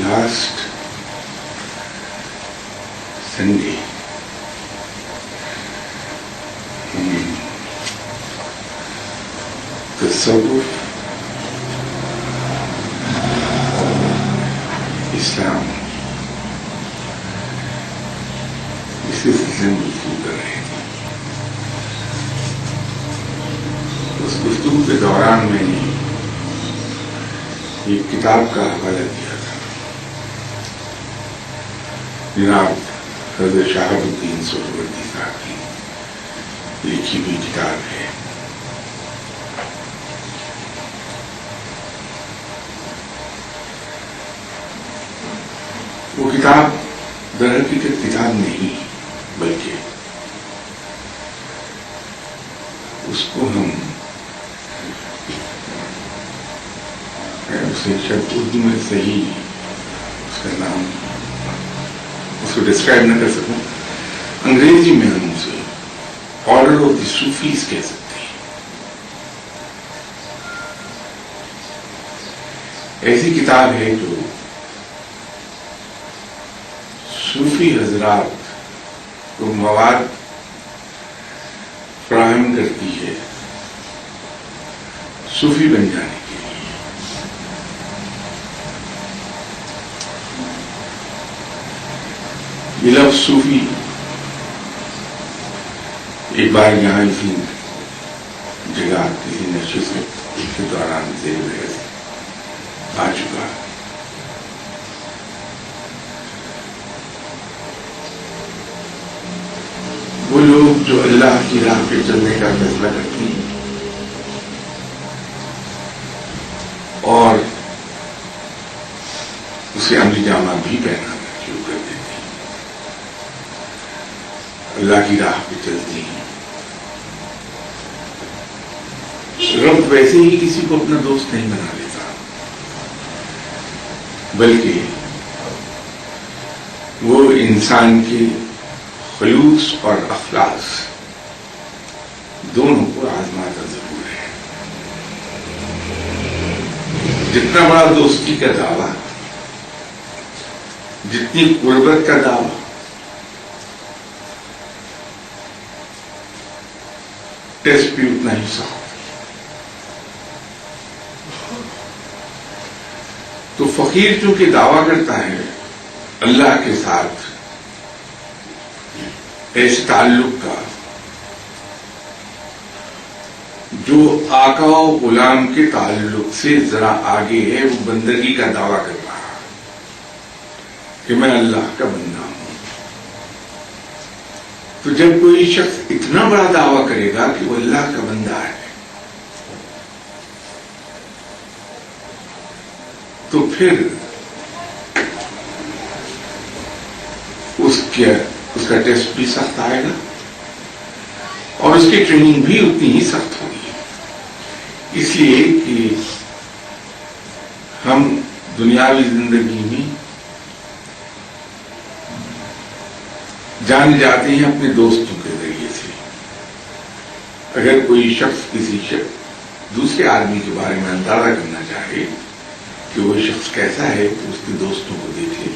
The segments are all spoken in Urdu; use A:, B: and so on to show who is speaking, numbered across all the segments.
A: Last Sunday, Tasawwuf, Islam, اسی سلسلے میں گفتگو کر رہے تھے. اس گفتگو کے دوران میں نے ایک کتاب کا حوالہ دیا تھا. جناب حضرت شہاب الدین سہروردی صاحب کی لکھی ہوئی کتاب ہے. وہ کتاب درحقیقت کتاب نہیں بلکہ اس کو ہم اسے شاید اردو میں صحیح اس کا نام اس کو ڈسکرائب نہ کر سکوں. انگریزی میں ہم اسے آرڈر آف دی صوفیز کہہ سکتے ہیں. ایسی کتاب ہے جو صوفی حضرات کو مواد فراہم کرتی ہے صوفی بن جانے کے لیے. یہ لفظ صوفی ایک بار یہاں اسی جگہ کسی نشست کے دوران زیر بحث آ چکا. وہ لوگ جو اللہ کی راہ پہ چلنے کا فیصلہ کرتے ہیں اور اسے عملی جامہ بھی پہنانا شروع کر دیتے ہیں, اللہ کی راہ پہ چلتے ہیں. رب ویسے ہی کسی کو اپنا دوست نہیں بنا لیتا, بلکہ وہ انسان کے خلوص اور اخلاص دونوں کو آزماتا ضرور ہے. جتنا بڑا دوستی کا دعویٰ, جتنی قربت کا دعویٰ, ٹیسٹ بھی اتنا ہی سخت. تو فقیر چونکہ دعویٰ کرتا ہے اللہ کے ساتھ ایسے تعلق کا جو آقا و غلام کے تعلق سے ذرا آگے ہے, وہ بندگی کا دعویٰ کر رہا کہ میں اللہ کا بندہ ہوں. تو جب کوئی شخص اتنا بڑا دعویٰ کرے گا کہ وہ اللہ کا بندہ ہے, تو پھر اس کا ٹیسٹ بھی سخت آئے گا اور اس کی ٹریننگ بھی اتنی ہی سخت ہوگی. اس لیے کہ ہم دنیاوی زندگی میں جان جاتے ہیں اپنے دوستوں کے ذریعے سے. اگر کوئی شخص کسی دوسرے آدمی کے بارے میں اندازہ کرنا چاہے کہ وہ شخص کیسا ہے تو اس کے دوستوں کو دیکھے.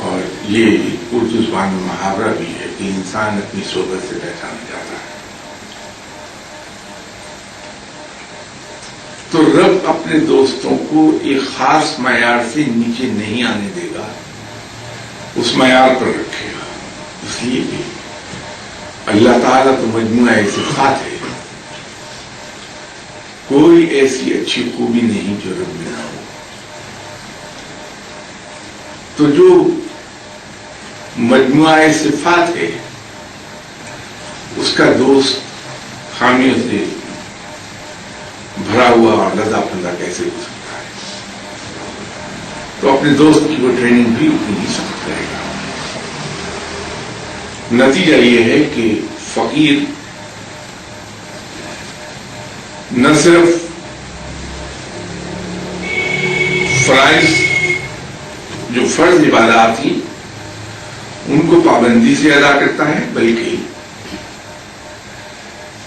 A: اور یہ اردو زبان میں محاورہ بھی ہے کہ انسان اپنی صحبت سے پہچانا جاتا ہے. تو رب اپنے دوستوں کو ایک خاص معیار سے نیچے نہیں آنے دے گا, اس معیار پر رکھے گا. اس لیے کہ اللہ تعالیٰ تو مجموعہ صفات ہے, کوئی ایسی اچھی خوبی نہیں جو رب میں نہ ہو. تو جو مجموعہ صفات ہے اس کا دوست خامیوں سے بھرا ہوا اور لدا پھندا کیسے ہو سکتا ہے؟ تو اپنے دوست کی وہ ٹریننگ بھی اتنی ہی سخت کرے گا. نتیجہ یہ ہے کہ فقیر نہ صرف فرائض جو فرض عبادات تھی ان کو پابندی سے ادا کرتا ہے، بلکہ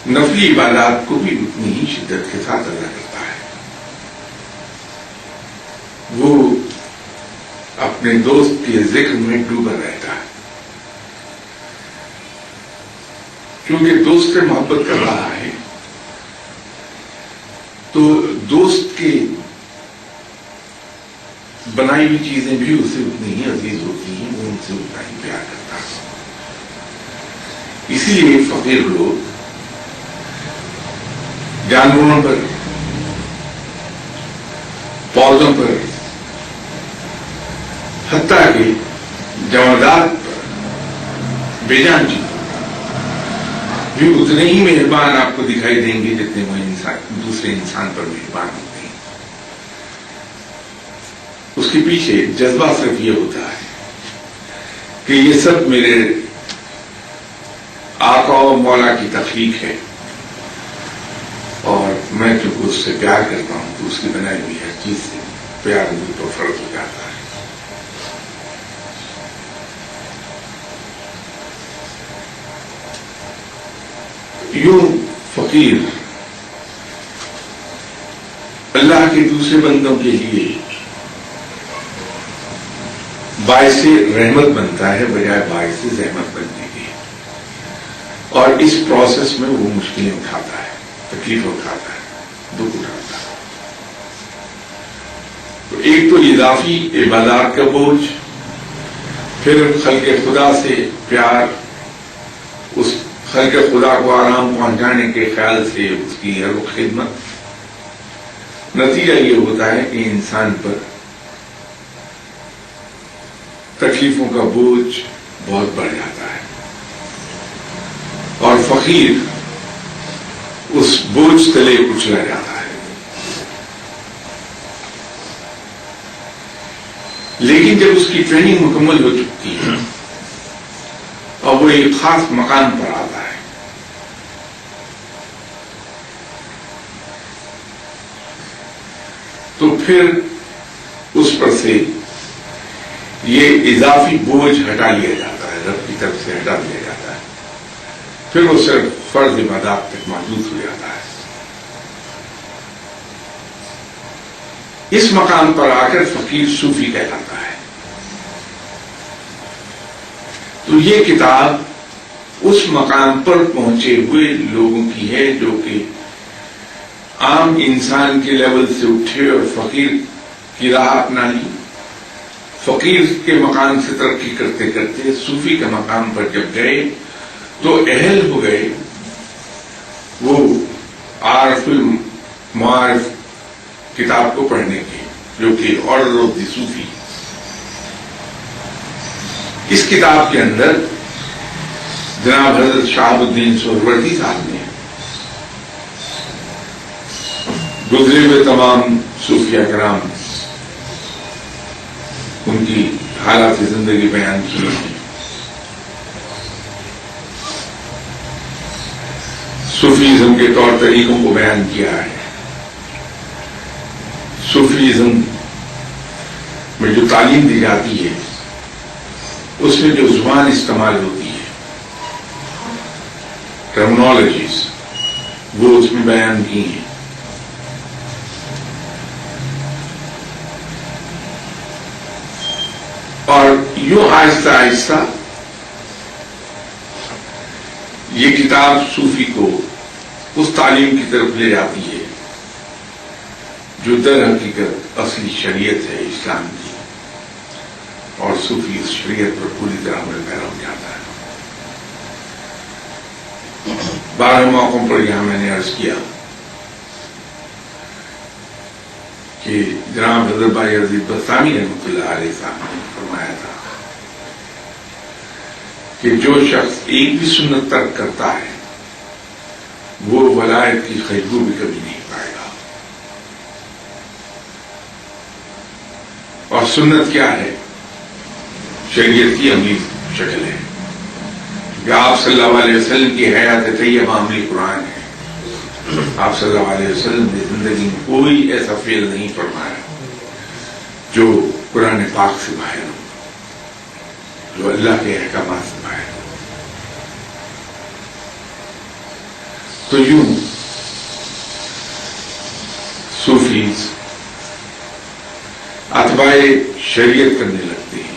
A: نفلی عبادات کو بھی اتنی ہی شدت کے ساتھ ادا کرتا ہے۔ وہ اپنے دوست کے ذکر میں ڈوبا رہتا ہے، کیونکہ دوست سے محبت کر رہا ہے تو دوست کے بنائی ہوئی چیزیں بھی اسے اتنی ہی عزیز ہوتی ہیں، وہ ان سے اتنا ہی پیار کرتا ہے۔ اسی لیے فقیر لوگ جانوروں پر، پودوں پر، حتیٰ کہ جمادات پر، بے جان چیزوں بھی اتنے ہی مہربان آپ کو دکھائی دیں گے جتنے وہ دوسرے انسان پر مہربان ہوتے ہیں۔ اس کے پیچھے جذبہ صرف یہ ہوتا ہے کہ یہ سب میرے آقا و مولا کی تخلیق ہے، اور میں چونکہ اس سے پیار کرتا ہوں تو اس کی بنائی ہوئی ہر چیز سے پیار مجھ پر فرض ہو جاتا ہے۔ یوں فقیر اللہ کے دوسرے بندوں کے لیے باعث رحمت بنتا ہے بجائے باعث زحمت بننے کے، اور اس پروسیس میں وہ مشکلیں اٹھاتا ہے، تکلیف اٹھاتا ہے، دکھ اٹھاتا ہے۔ تو ایک تو اضافی عبادات کا بوجھ، پھر خلق خدا سے پیار، اس خلق خدا کو آرام پہنچانے کے خیال سے اس کی ہر وقت خدمت، نتیجہ یہ ہوتا ہے کہ انسان پر تکلیفوں کا بوجھ بہت بڑھ جاتا ہے، اور فقیر اس بوجھ تلے کچلا جاتا ہے۔ لیکن جب اس کی ٹریننگ مکمل ہو چکی ہے اور وہ ایک خاص مقام پر آتا ہے، تو پھر اس پر سے یہ اضافی بوجھ ہٹا لیا جاتا ہے، رب کی طرف سے ہٹا لیا جاتا ہے، پھر وہ صرف فرض عبادات تک محدود ہو جاتا ہے۔ اس مقام پر آ کر فقیر صوفی کہلاتا ہے۔ تو یہ کتاب اس مقام پر پہنچے ہوئے لوگوں کی ہے جو کہ عام انسان کے لیول سے اٹھے اور فقیر کی راہ اپنا لی، فقیر کے مقام سے ترقی کرتے کرتے صوفی کے مقام پر جب گئے تو اہل ہو گئے وہ عارف المعارف کتاب کو پڑھنے کے، جو کہ آرڈر آف دی صوفی۔ اس کتاب کے اندر جناب حضرت شہاب الدین سہروردی صاحب نے گزرے ہوئے تمام صوفیہ کرام ان کی حالات زندگی بیان کی ہے، صوفیزم کے طور طریقوں کو بیان کیا ہے، صوفیزم میں جو تعلیم دی جاتی ہے اس میں جو زبان استعمال ہوتی ہے، ٹرمنالوجیز، وہ اس میں بیان کی ہیں۔ اور یوں آہستہ آہستہ یہ کتاب صوفی کو اس تعلیم کی طرف لے جاتی ہے جو در حقیقت اصلی شریعت ہے اسلام کی، اور صوفی اس شریعت پر پوری طرح عمل پیرا ہو جاتا ہے۔ 12 موقعوں پر یہاں میں نے عرض کیا کہ جناب حضرت بھائی عزیز بستانی رحمۃ اللہ علیہ صاحب نے فرمایا تھا کہ جو شخص ایک بھی سنت ترک کرتا ہے وہ ولایت کی خوشبو بھی کبھی نہیں پائے گا۔ اور سنت کیا ہے؟ شریعت کی عملی شکل ہے کہ آپ صلی اللہ علیہ وسلم کی حیات طیبہ عملی قرآن ہے۔ آپ صلی اللہ علیہ وسلم نے زندگی میں کوئی ایسا فعل نہیں فرمایا جو قرآن پاک سے باہر ہو۔ جو اللہ کے احکامات سے باہر ہو. تو یوں صوفیز اتباع شریعت کرنے لگتے ہیں.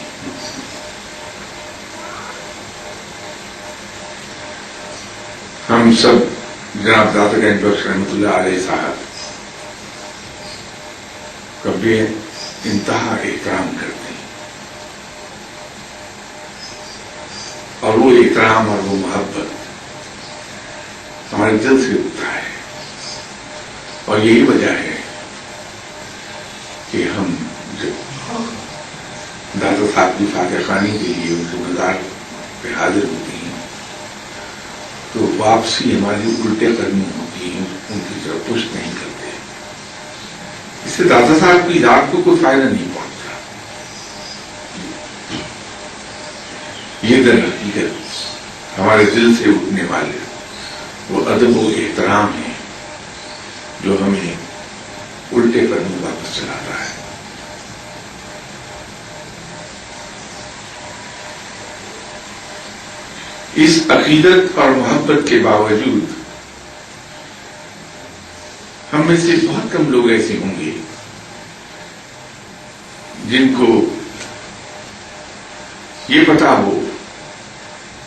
A: ہم سب جناب داتا گنج بخش رحمۃ اللہ علیہ صاحب کا بے انتہا احترام کرتے ہیں، اور وہ احترام اور وہ محبت ہمارے دل سے اٹھتا ہے. اور یہی وجہ ہے کہ ہم جب داتا صاحب کی فاتح خوانی کے لیے ان کے مزار پہ حاضر ہوتے ہیں تو واپسی ہماری الٹے قدمی ہوتی ہے، ان کی طرف پشت نہیں کرتے. اس سے داتا صاحب کی ذات کو کوئی فائدہ نہیں پہنچتا. یہ در حقیقت ہمارے دل سے اٹھنے والے وہ ادب و احترام ہے جو ہمیں الٹے قدم واپس چلاتا ہے. اس عقیدت اور محبت کے باوجود ہم میں سے بہت کم لوگ ایسے ہوں گے جن کو یہ پتا ہو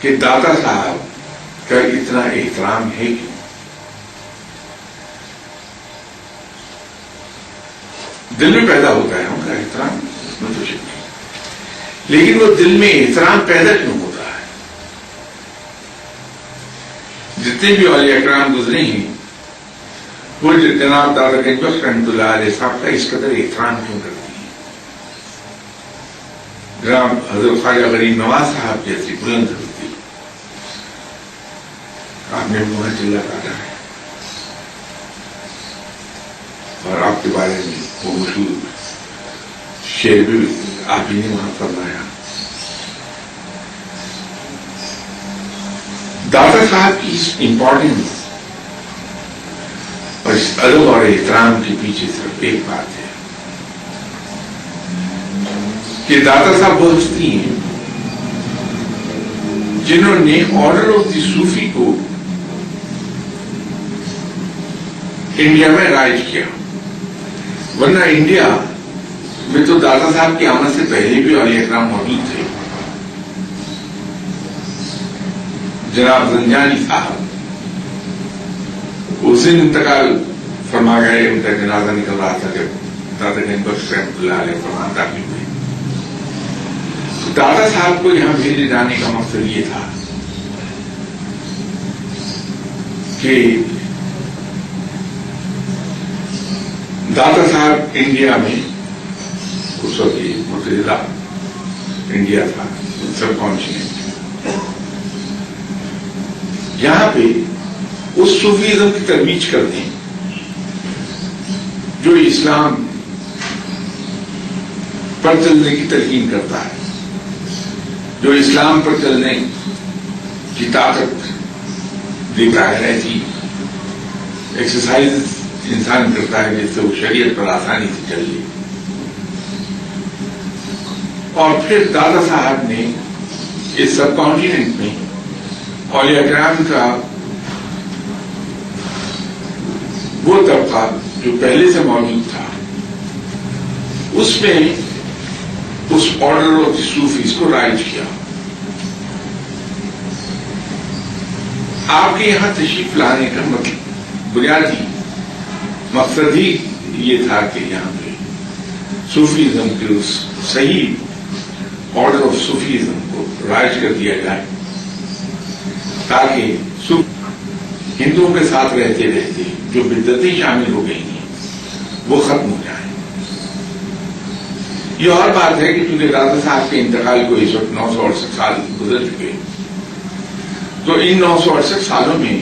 A: کہ داتا صاحب کا اتنا احترام ہے کیوں. دل میں پیدا ہوتا ہے ان کا احترام، اس میں تو شک نہیں، لیکن وہ دل میں احترام پیدا کیوں ہوتا ہے؟ جتنے بھی اولیاء اکرام گزرے ہیں وہ جناب داتا گنج بخش رحمۃ اللہ علیہ صاحب کا اس قدر احترام کیوں کرتی ہیں؟ جناب حضرت خواجہ غریب نواز صاحب جیسی بلند ہوتی، آپ نے منہ چلا کاٹا ہے اور آپ کے بارے میں وہ مشہور شعر بھی آپ ہی نے وہاں فرمایا. داتا صاحب کی اس امپورٹنس اور اس ادب اور احترام کے پیچھے صرف ایک بات ہے کہ داتا صاحب وہ ہستی ہیں جنہوں نے آرڈر آف دی صوفی کو انڈیا میں رائج کیا. ورنہ انڈیا میں تو داتا صاحب کی آمد سے پہلے بھی اولیاء اکرام موجود تھے. جناب زنجانی صاحب اس دن انتقال فرما گئے، ان کا جنازہ نکل رہا تھا جب داتا گنج بخش رحمۃ اللہ علیہ فرمان داخل ہوئے. داتا صاحب کو یہاں بھیجے جانے کا مقصد یہ تھا کہ داتا صاحب انڈیا میں اس وقت متحدہ انڈیا تھا، سب کانٹیننٹ، یہاں پہ اس صوفیزم کی ترویج کرتے ہیں جو اسلام پر چلنے کی تلقین کرتا ہے، جو اسلام پر چلنے کی طاقت دیتا ہے. ایسی ایکسرسائز انسان کرتا ہے جس سے وہ شریعت پر آسانی سے چل لے. اور پھر دادا صاحب نے اس سب کانٹیننٹ میں اولیاء اکرام کا وہ طبقہ جو پہلے سے موجود تھا اس میں اس آرڈر آف صوفیز کو رائج کیا. آپ کے یہاں تشریف لانے کا بنیادی مقصد ہی یہ تھا کہ یہاں پہ صوفیزم کے اس صحیح آرڈر آف صوفیزم کو رائج کر دیا جائے تاکہ ہندوؤں کے ساتھ رہتے رہتے جو بدعتیں شامل ہو گئی ہیں وہ ختم ہو جائیں. یہ اور بات ہے کہ چونکہ داتا صاحب کے انتقال کو اس وقت 968 سال گزر چکے، تو ان 968 سالوں میں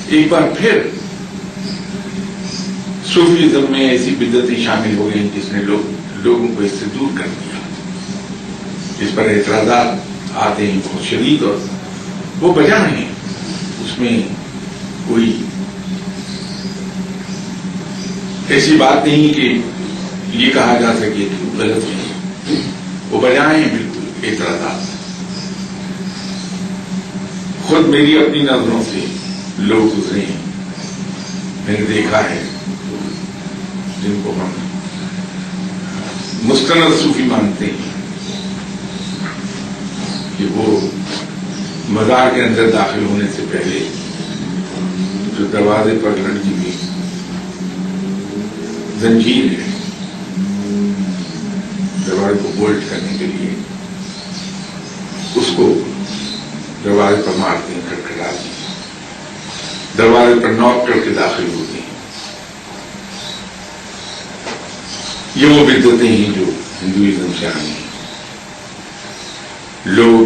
A: ایک بار پھر صوفیزم میں ایسی بدعتیں شامل ہو گئی جس نے لوگوں کو اس سے دور کر دیا. اس پر اعتراضات آتے ہیں بہت شدید اور وہ بجا ہیں، اس میں کوئی ایسی بات نہیں کہ یہ کہا جا سکے کہ غلط ہے، وہ بجائیں بالکل اعتراضات خود میری اپنی نظروں سے لوگ گزرے ہیں، میں نے دیکھا ہے جن کو ہم مستند صوفی مانتے ہیں کہ وہ مزار کے اندر داخل ہونے سے پہلے جو دروازے پر لڑکی ہوئی زنجیر ہے دروازے کو بولٹ کرنے کے لیے اس کو دروازے پر مارتے ہیں، کھٹکھٹاتے ہیں، دروازے پر نوک کر کے داخل ہوتے ہیں. یہ وہ بدعتیں ہیں جو ہندوازم سے آئی ہیں. لوگ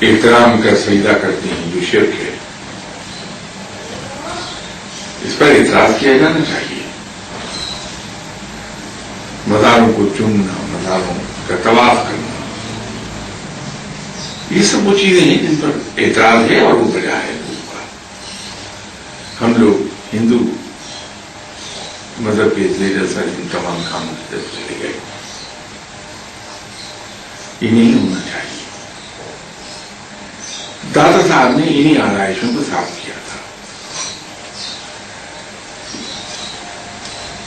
A: احترام کا سجدہ کرتے ہیں جو شرک ہے، اس پر اعتراض کیا جانا چاہیے. مزاروں کو چننا، مزاروں کا طواف کرنا، یہ سب وہ چیزیں ہیں جن پر اعتراض ہے اور وہ بجا ہے. ہم لوگ ہندو مذہب کے لیڈر سر ان تمام کاموں کی طرف چلے گئے. یہ نہیں ہونا چاہیے. دادا صاحب نے انہی آرائشوں کو صاف کیا تھا.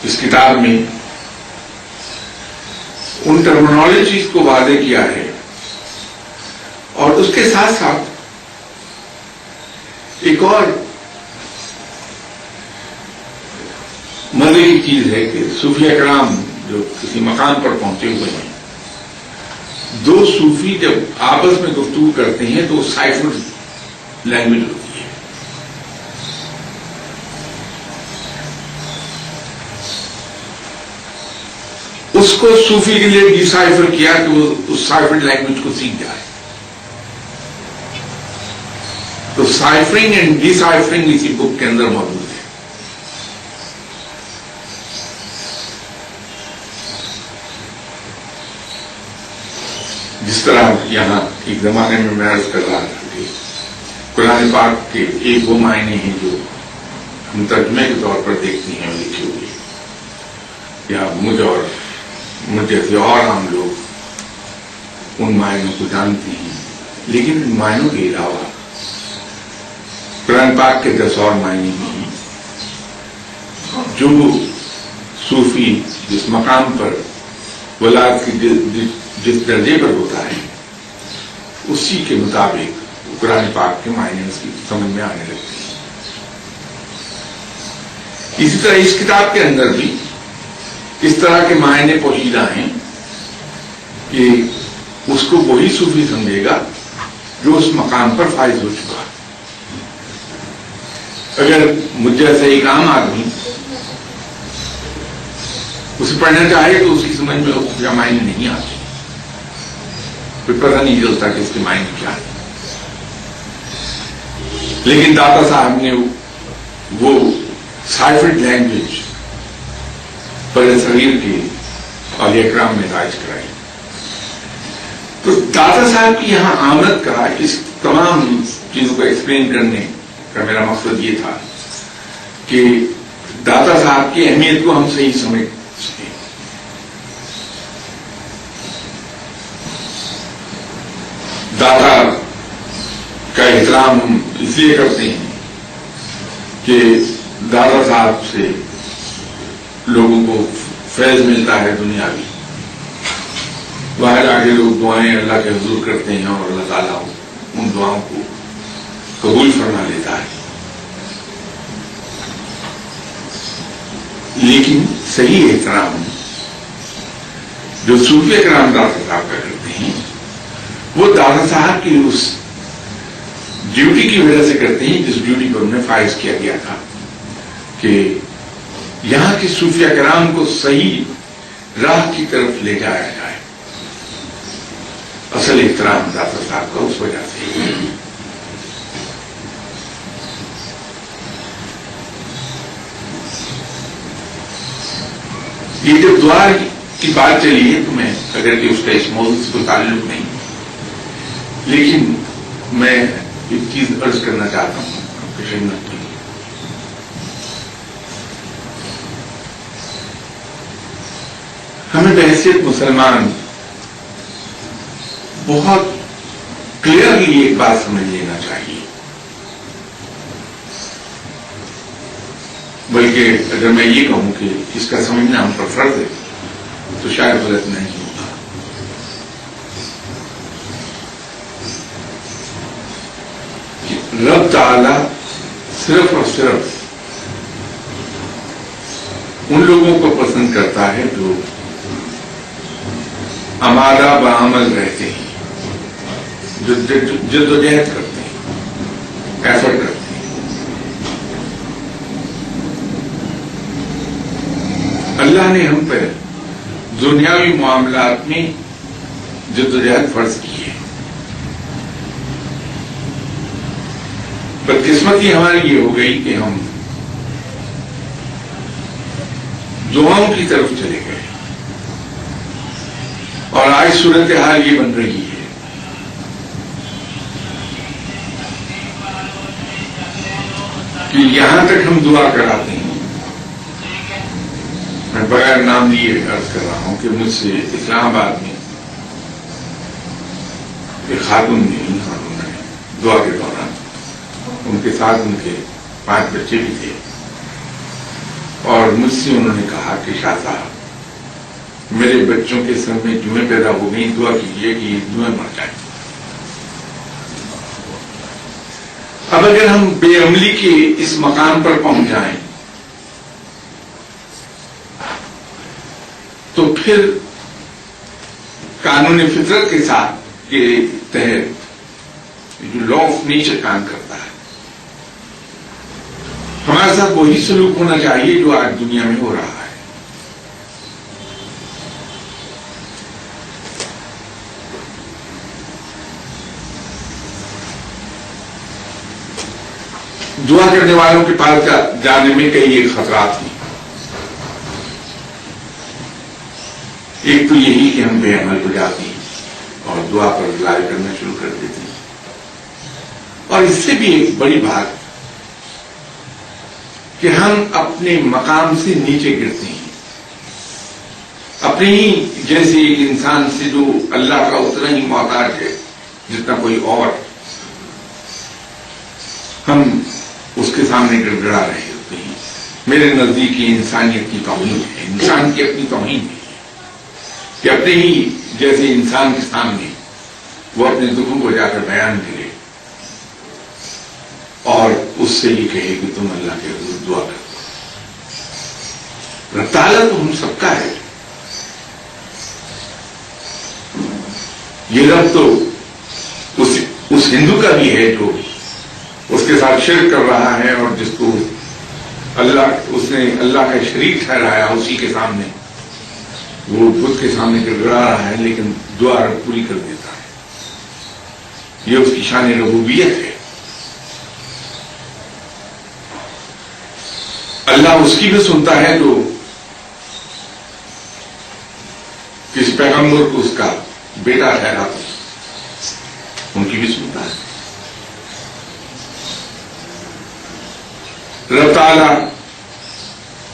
A: اس کتاب میں ان ٹرمینالوجیز کو واضح کیا ہے اور اس کے ساتھ ساتھ ایک اور مزے کی چیز ہے کہ صوفیہ کرام جو کسی مقام پر پہنچے ہوئے ہیں، دو صوفی جب آپس میں گفتگو کرتے ہیں تو سائفر لینگویج ہوتی ہے. اس کو صوفی کے لیے ڈیسائفر کیا کہ وہ اس سائفر لینگویج کو سیکھ جائے. تو سائفرنگ اینڈ ڈیسائفرنگ اسی بک کے اندر موجود ہے. جس طرح یہاں ایک زمانے میں میں عرض کر رہا تھا کہ قرآن پاک کے ایک وہ معنی ہیں جو ہم ترجمے کے طور پر دیکھتے ہیں لکھے ہوئے، یا مجھ جیسے اور عام لوگ ان معنیوں کو جانتے ہیں، لیکن ان معنیوں کے علاوہ قرآن پاک کے 10 اور معنی بھی ہیں جو صوفی جس مقام پر ولایت کی جس درجے پر ہوتا ہے اسی کے مطابق قرآن پاک کے معنی اس کی سمجھ میں آنے لگتے ہیں. اسی طرح اس کتاب کے اندر بھی اس طرح کے معنی پوشیدہ ہیں کہ اس کو وہی صوفی سمجھے گا جو اس مقام پر فائز ہو چکا. اگر مجھ جیسا ایک عام آدمی اسے پڑھنا چاہے تو اس کی سمجھ میں اس معنی نہیں آتی، کوئی پتہ نہیں چلتا کہ اس کے معنی کیا ہے. لیکن داتا صاحب نے وہ سائفرڈ لینگویج بڑے صغیر کے اولیاء کرام میں رائج کرائی. تو داتا صاحب کی یہاں آمد کا اس تمام چیزوں کو ایکسپلین کرنے کا میرا مقصد یہ تھا کہ داتا صاحب کی اہمیت کو ہم صحیح سمجھ سکیں. داتا کا احترام ہم اس لیے کرتے ہیں کہ دادا صاحب سے لوگوں کو فیض ملتا ہے دنیاوی. باہر جا کے لوگ دعائیں اللہ کے حضور کرتے ہیں اور اللہ تعالیٰ ان دعاؤں کو قبول فرما لیتا ہے. لیکن صحیح احترام جو صوفیہ کرام داتا صاحب کا کرتے ہیں وہ دادا صاحب کی اس ڈیوٹی کی وجہ سے کرتے ہیں جس ڈیوٹی پر انہیں فائز کیا گیا تھا کہ یہاں کے صوفیہ کرام کو صحیح راہ کی طرف لے جایا جائے. اصل احترام داتا صاحب کا اس وجہ سے. یہ جب دعا کی بات چلی ہے تو میں اگر کہ اس کا اس موضوع سے کوئی تعلق نہیں، لیکن میں ایک چیز عرض کرنا چاہتا ہوں آپ کی خدمت میں. ہمیں بحیثیت مسلمان بہت کلیئرلی ایک بات سمجھ لینا چاہیے. بلکہ اگر میں یہ کہوں کہ اس کا سمجھنا ہم پر فرض ہے تو شاید غلط نہیں ہوگا. رب تعالی صرف اور صرف ان لوگوں کو پسند کرتا ہے جو آمادہ بعمل رہتے ہیں، جو جدوجہد کرتے ہیں، ایفرٹ کرتے ہیں. اللہ نے ہم پہ دنیاوی معاملات میں جدوجہد فرض کی ہے. بدقسمتی ہماری یہ ہو گئی کہ ہم دعاؤں کی طرف چلے گئے اور آج صورتحال یہ بن رہی ہے کہ یہاں تک ہم دعا کراتے ہیں. میں بغیر نام لیے عرض کر رہا ہوں کہ مجھ سے اسلام آباد میں ایک خاتون نے دعا کے دوران، ان کے ساتھ ان کے 5 بچے بھی تھے، اور مجھ سے انہوں نے کہا کہ شاہ صاحب میرے بچوں کے سر میں جوئیں پیدا ہو گئی، دعا کیجیے کہ یہ جوئیں مر جائیں. اب اگر ہم بے عملی کے اس مقام پر پہنچ جائیں تو پھر قانون فطرت کے ساتھ کے تحت جو لا آف نیچر کام کرتا ہے، ہمارے ساتھ وہی سلوک ہونا چاہیے جو آج دنیا میں ہو رہا ہے. دعا کرنے والوں کے پاس جانے میں کئی ایک خطرات ہیں. ایک تو یہی کہ ہم بے عمل ہو جاتے ہیں اور دعا پر رلائی کرنا شروع کر دیتے ہیں. اور اس سے بھی ایک بڑی بات کہ ہم اپنے مقام سے نیچے گرتے ہیں، اپنے ہی جیسے ایک انسان سے جو اللہ کا اتنا ہی محتاج ہے جتنا کوئی اور، ہم اس کے سامنے گڑگڑا رہے ہوتے ہیں. میرے نزدیک یہ انسانیت کی توہین ہے، انسان کی اپنی توہین ہے کہ اپنے ہی جیسے انسان کے سامنے وہ اپنے دکھوں کو جا کر بیان کرے اور اس سے یہ کہے کہ تم اللہ کے حضور دعا کرو. رب تعالیٰ تو ہم سب کا ہے. یہ رب تو اس ہندو کا بھی ہے جو اس کے ساتھ شرک کر رہا ہے اور جس کو اس نے اللہ کا شریک ٹھہرایا، اسی کے سامنے وہ بدھ کے سامنے گڑگڑا رہا ہے، لیکن دعا رب پوری کر دیتا ہے. یہ اس کی شان ربوبیت ہے. اللہ اس کی بھی سنتا ہے جو کس پیغمبر کو اس کا بیٹا ٹھہراتا ہے، ان کی بھی سنتا ہے. رب تعالیٰ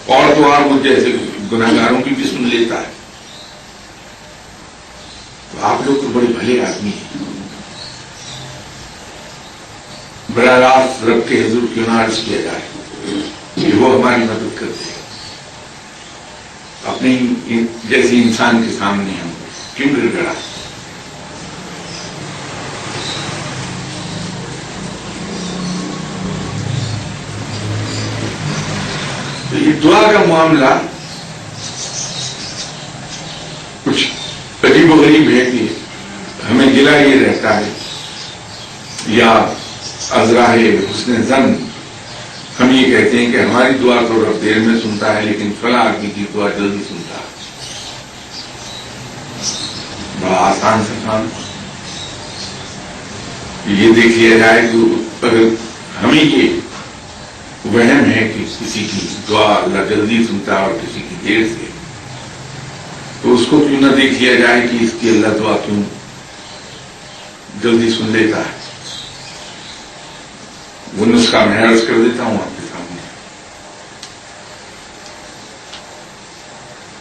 A: اور تو اور مجھ جیسے گناہگاروں کی بھی سن لیتا ہے. تو آپ لوگ تو بڑے بھلے آدمی ہیں. براہ راست رب کے حضور کیوں نہ عرض کیا جائے کہ وہ ہماری مدد کرتے ہیں. اپنے جیسے انسان کے سامنے ہم کیوں گڑگڑا. تو یہ دعا کا معاملہ کچھ عجیب و غریب ہے کہ ہمیں گلا یہ رہتا ہے یا ازراہ حسن ظن ہم یہ کہتے ہیں کہ ہماری دعا تو رب دیر میں سنتا ہے لیکن فلاں آدمی کی دعا جلدی سنتا ہے. بڑا آسان سا کام. یہ دیکھ لیا جائے کہ اگر ہمیں یہ وہم ہے کہ کسی کی دعا اللہ جلدی سنتا ہے اور کسی کی دیر سے، تو اس کو کیوں نہ دیکھ لیا جائے کہ اس کی اللہ دعا کیوں جلدی سن لیتا ہے. وہ نسخہ میں عرض کر دیتا ہوں آپ کے سامنے.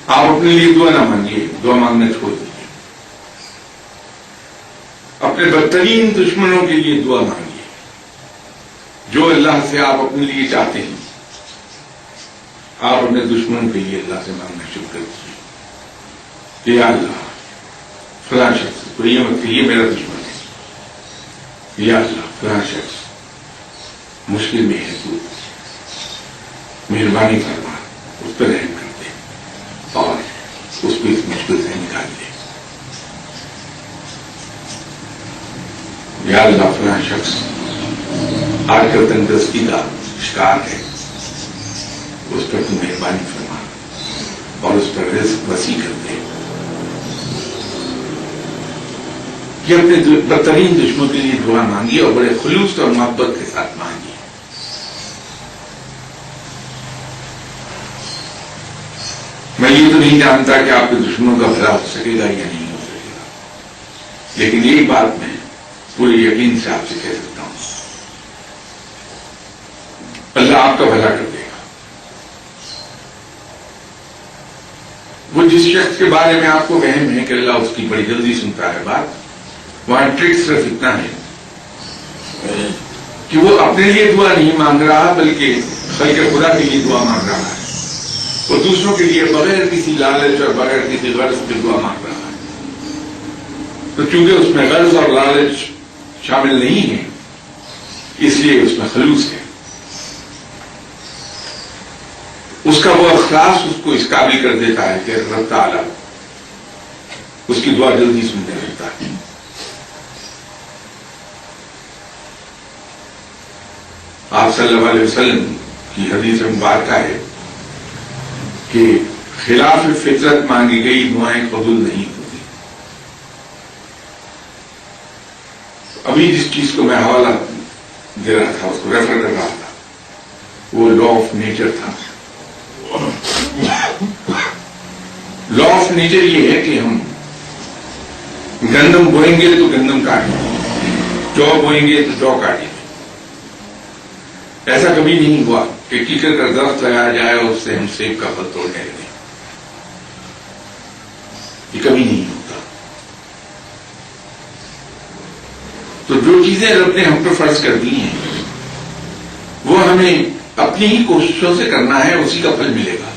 A: آپ اپنے لیے دعا نہ مانگیے، دعا مانگنا چھوڑ دیجیے. اپنے بدترین دشمنوں کے لیے دعا مانگیے. جو اللہ سے آپ اپنے لیے چاہتے ہیں آپ اپنے دشمنوں کے لیے اللہ سے مانگنا شروع کر دیجیے کہ یا اللہ فلاں شخص تو یہ مت کہ یہ میرا دشمن ہے، یا اللہ فلاں شخص مشکل میں ہے، تو مہربانی فرما اس پر رحم کر دے اور اس کو اس مشکل سے نکال دے. یا اللہ فلاں شخص آج کل تندرستی کا شکار ہے، اس پر تو مہربانی فرما اور اس پر رزق وسیع کر دے. کہ اپنے بدترین دشمنوں کے لیے دعا مانگی اور بڑے خلوص اور محبت کے ساتھ مانگی. میں یہ تو نہیں جانتا کہ آپ کے دشمنوں کا بھلا ہو سکے گا یا نہیں ہو سکے گا، لیکن یہی بات میں پورے یقین سے آپ سے کہہ سکتا ہوں اللہ آپ کا بھلا کر دے گا. وہ جس شخص کے بارے میں آپ کو وہم ہے کہ اللہ اس کی بڑی جلدی سنتا ہے بات، وہاں ٹرک صرف اتنا ہے کہ وہ اپنے لیے دعا نہیں مانگ رہا بلکہ خلق خدا کے لیے دعا مانگ رہا ہے. وہ دوسروں کے لیے بغیر کسی لالچ اور بغیر کسی غرض کی دعا مانگ رہا ہے. تو چونکہ اس میں غرض اور لالچ شامل نہیں ہے اس لیے اس میں خلوص ہے. اس کا وہ اخلاص اس کو اس قابل کر دیتا ہے کہ رب تعالیٰ اس کی دعا جلدی سننے لگتا ہے. آپ صلی اللہ علیہ وسلم کی حدیث مبارکہ ہے کہ خلاف فطرت مانگی گئی دعائیں قبول نہیں ہوتی. ابھی جس چیز کو میں حوالہ دے رہا تھا اس کو ریفر کر رہا تھا وہ لا آف نیچر تھا. لا آف نیچر یہ ہے کہ ہم گندم بوئیں گے تو گندم کاٹیں گے، جو بوئیں گے تو جو کاٹیں گے. ایسا کبھی نہیں ہوا کہ کیکر کا درخت لگایا جائے اور اس سے ہم سیب کا پھل توڑنے لگیں. یہ کبھی نہیں ہوتا. تو جو چیزیں رب نے ہم پر فرض کر دی ہیں وہ ہمیں اپنی ہی کوششوں سے کرنا ہے، اسی کا پھل ملے گا.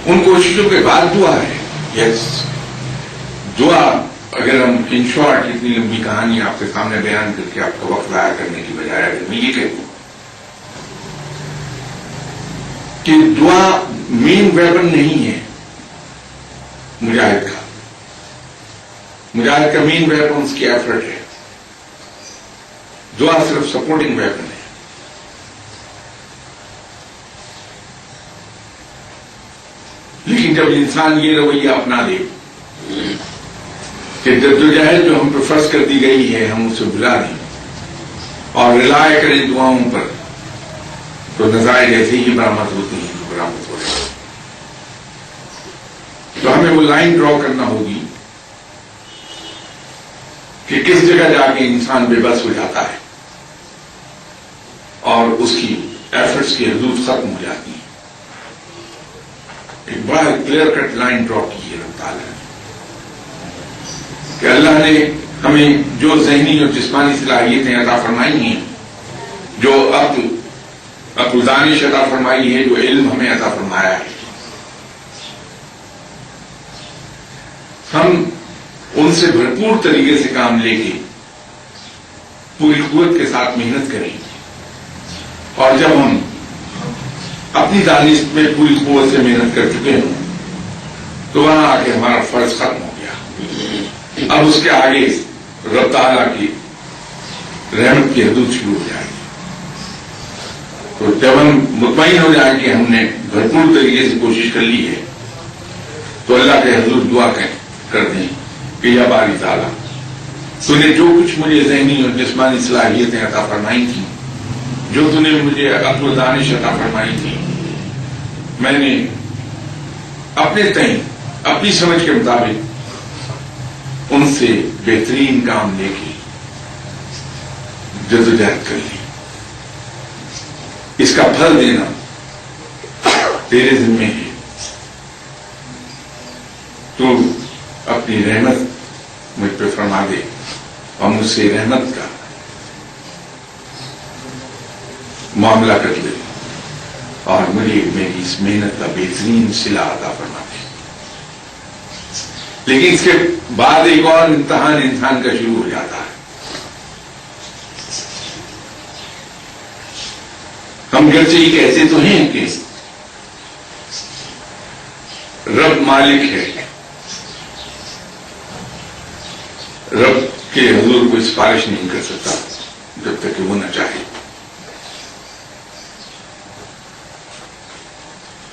A: ان کوششوں کے بعد دعا ہے. یس دعا اگر ہم ان شارٹ اتنی لمبی کہانی آپ کے سامنے بیان کر کے آپ کا وقت ضائع کرنے کی بجائے اگر میں یہ کہہ دوں کہ دعا مین ویپن نہیں ہے مجاہد کا. مجاہد کا مین ویپن اس کی ایفرٹ ہے، دعا صرف سپورٹنگ ویپن ہے. لیکن جب انسان یہ رویہ اپنا لے کہ جدوجہد جو ہم پر فرض کر دی گئی ہے ہم اسے بھلا دیں اور رلائے کریں دعاؤں پر، تو نتائج ایسے ہی برآمد ہوتی ہیں جو برآمد ہو رہے ہیں. تو ہمیں وہ لائن ڈرا کرنا ہوگی کہ کس جگہ جا کے انسان بے بس ہو جاتا ہے اور اس کی ایفرٹس کی حدود ختم ہو جاتی ہیں. ایک بڑا کلیئر کٹ لائن ڈرا کی ہے رب تعالیٰ نے کہ اللہ نے ہمیں جو ذہنی اور جسمانی صلاحیتیں عطا فرمائی ہیں، جو عقل دانش عطا فرمائی ہے، جو علم ہمیں عطا فرمایا ہے، ہم ان سے بھرپور طریقے سے کام لے کے پوری قوت کے ساتھ محنت کریں. اور جب ہم اپنی دانش میں پوری قوت سے محنت کر چکے ہوں تو وہاں آ کے ہمارا فرض ختم ہو گیا. اب اس کے آگے رب تعالیٰ کی رحمت کی حدود شروع ہو جائے گی. تو جب ہم مطمئن ہو جائیں کہ ہم نے بھرپور طریقے سے کوشش کر لی ہے تو اللہ کے حضور دعا کر دیں کہ یا باری تعالیٰ تو نے جو کچھ مجھے ذہنی اور جسمانی صلاحیتیں عطا فرمائی تھیں، جو تو نے مجھے عقل و دانش عطا فرمائی تھی، میں نے اپنے تئیں اپنی سمجھ کے مطابق ان سے بہترین کام لے کے جدوجہد کر لی. اس کا پھل دینا تیرے ذمے ہے. تو اپنی رحمت مجھ پہ فرما دے اور مجھ سے رحمت کا معاملہ کر دے اور مجھے میری اس محنت کا بہترین صلہ عطا فرما دے. لیکن اس کے بعد ایک اور امتحان انسان کا شروع ہو جاتا ہے. ہم گرچہ یہ کہتے تو ہیں کہ رب مالک ہے، رب کے حضور کوئی سفارش نہیں کر سکتا جب تک کہ وہ نہ چاہے.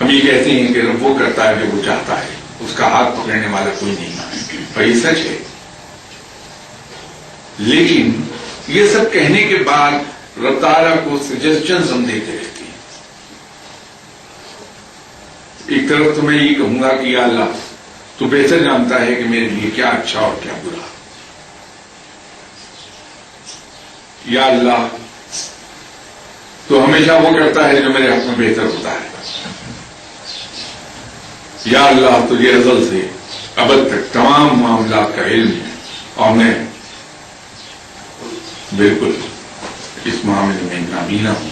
A: ہم یہ کہتے ہیں کہ رب وہ کرتا ہے جو وہ چاہتا ہے، اس کا ہاتھ پکڑنے والا کوئی نہیں، اور یہ سچ ہے. لیکن یہ سب کہنے کے بعد رب تعالیٰ کو سجیسشنز ہم دیتے رہتے ہیں. ایک طرف تو میں یہ کہوں گا کہ یا اللہ تو بہتر جانتا ہے کہ میرے لیے کیا اچھا اور کیا برا. یا اللہ تو ہمیشہ وہ کرتا ہے جو میرے حق میں بہتر ہوتا ہے. یا اللہ تجھے ازل سے ابد تک تمام معاملات کا علم ہے اور میں بالکل اس معاملے میں نابینا ہوں.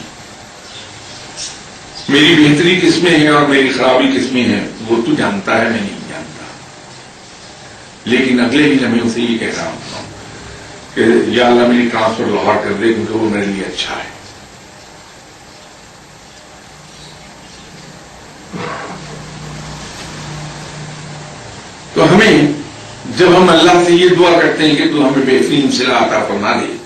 A: میری بہتری کس میں ہے اور میری خرابی کس میں ہے وہ تو جانتا ہے، میں نہیں جانتا. لیکن اگلے ہی میں اسے یہ کہہ رہا ہوں کہ یا اللہ میری ٹرانسفر لاہور کر دے کیونکہ وہ میرے لیے اچھا ہے. تو ہمیں جب ہم اللہ سے یہ دعا کرتے ہیں کہ تو ہمیں بہترین صلہ عطا فرما دے،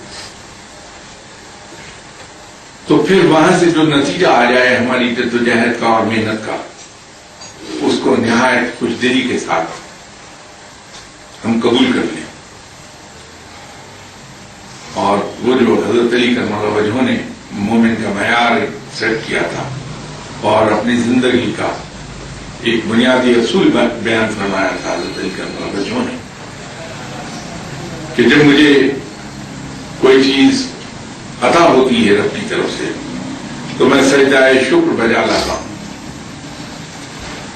A: تو پھر وہاں سے جو نتیجہ آ جائے ہماری جدوجہد کا اور محنت کا، اس کو نہایت خوش دلی کے ساتھ ہم قبول کر لیں. اور وہ جو حضرت علی کرم اللہ وجہہ نے مومن کا معیار سیٹ کیا تھا اور اپنی زندگی کا ایک بنیادی اصول بیان فرمایا تھا حضرت علی کرم اللہ وجہہ نے کہ جب مجھے کوئی چیز عطا ہوتی ہے رب کی طرف سے تو میں سجدہ شکر بجا لاتا ہوں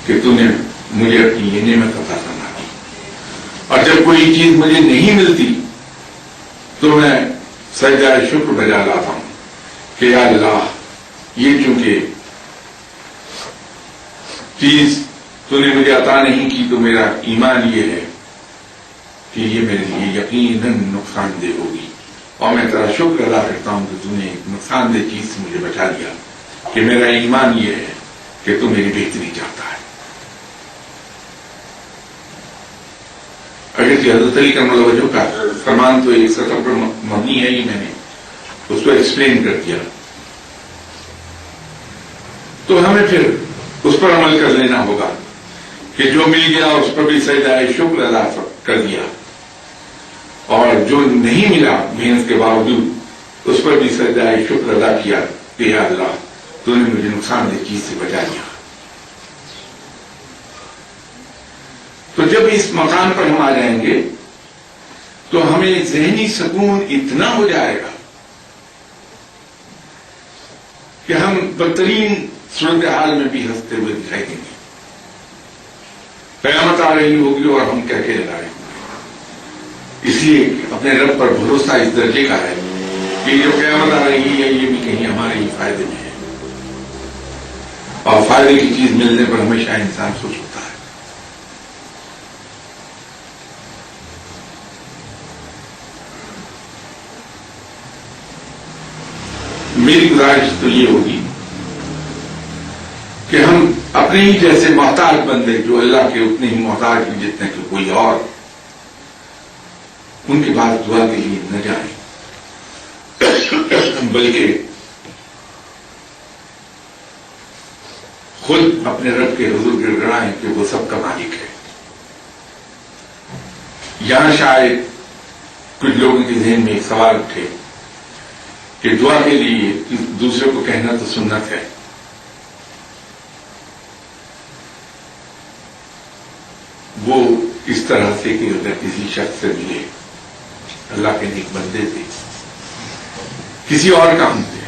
A: کہ تو نے مجھے اپنی یہ نعمت عطا فرما دی. اور جب کوئی چیز مجھے نہیں ملتی تو میں سجدہ شکر بجا لاتا ہوں کہ یا اللہ یہ چونکہ چیز تو نے مجھے عطا نہیں کی تو میرا ایمان یہ ہے کہ یہ میرے لیے یقیناً نقصان دہ ہوگی، اور میں تیرا شکر ادا کرتا ہوں کہ تو نے ایک نقصان دہ چیز سے مجھے بچا دیا. کہ میرا ایمان یہ ہے کہ تو میری بہتری چاہتا ہے. اگر کہ حضرت علی کرم اللہ وجہہ کا فرمان تو ایک سطح پر مبنی ہے، یہ میں نے اس کو ایکسپلین کر دیا. تو ہمیں پھر اس پر عمل کر لینا ہوگا کہ جو مل گیا اس پر بھی سجدہ شکر ادا کر دیا، اور جو نہیں ملا محنت کے باوجود اس پر بھی سجدہ شکر ادا کیا کہ یا اللہ تو نے مجھے نقصان دہ چیز سے بچا دیا. تو جب اس مقام پر ہم آ جائیں گے تو ہمیں ذہنی سکون اتنا ہو جائے گا کہ ہم بدترین صورتحال میں بھی ہنستے ہوئے دکھائی دیں گے. قیامت آ رہی ہوگی اور ہم کہہ کے لگا رہے ہوں گے. اس لیے اپنے رب پر بھروسہ اس درجے کا ہے کہ جو قیامت آ رہی ہے یہ بھی کہیں ہمارے ہی فائدے میں ہے، اور فائدے کی چیز ملنے پر ہمیشہ انسان خوش ہوتا ہے. میری گزارش تو یہ ہوگی کہ ہم اپنے ہی جیسے محتاج بندے جو اللہ کے اتنے ہی محتاج ہیں جتنے کہ کوئی اور، ان کے پاس دعا کے لیے نہ جائیں، بلکہ خود اپنے رب کے حضور گڑ گڑائیں کہ وہ سب کا مالک ہے. یہاں شاید کچھ لوگوں کے ذہن میں ایک سوال اٹھے کہ دعا کے لیے دوسرے کو کہنا تو سنت ہے، وہ اس طرح سے کہ اگر کسی شخص سے ملے، اللہ کے نیک بندے سے، کسی اور کام سے،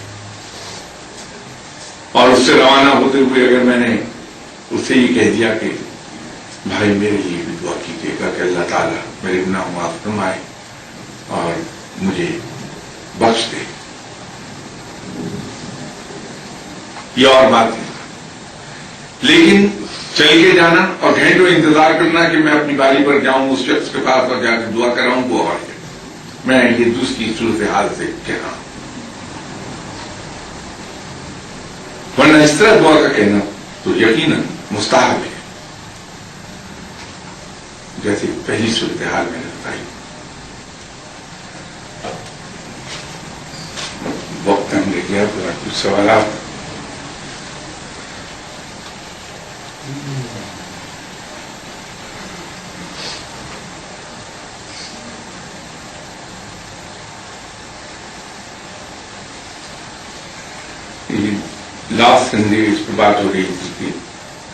A: اور اس سے روانہ ہوتے ہوئے اگر میں نے اس سے یہ کہہ دیا کہ بھائی میرے لیے بھی دعا کی کیجیے گا کہ اللہ تعالیٰ میرے گناہ معاف فرمائے اور مجھے بخش دے. یہ اور بات ہے. لیکن چل کے جانا اور گھنٹوں انتظار کرنا کہ میں اپنی باری پر جاؤں اس شخص کے پاس اور جا کے دعا کراؤں وہ اور ہے. میں یہ دوسری صورتحال سے کہہ رہا ہوں. ورنہ اس طرح دعا کا کہنا تو یقیناً مستحب ہے جیسے پہلی صورتحال میں نے بتائی. وقت ہم لے گیا تو کچھ سوالات. لاسٹ سنڈے اس پر بات ہو رہی تھی کہ